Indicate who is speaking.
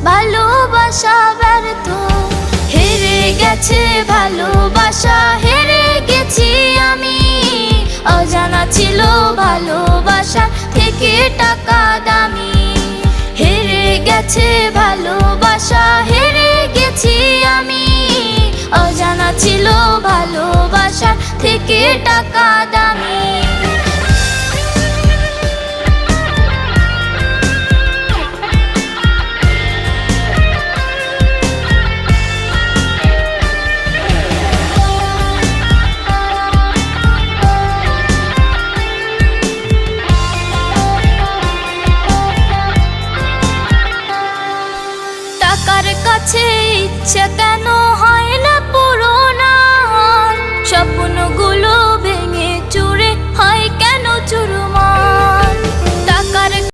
Speaker 1: ভালোবাসা ব্যর্থ, হেরে গেছে ভালোবাসা, হেরে গেছি আমি। অজানা ছিল ভালোবাসা থেকে টাকা দামি, হেরে গেছে ভালোবাসা, হেরে গেছি আমি। অজানা ছিল ভালোবাসা থেকে টাকা দামি। টাকার কাছে ইচ্ছে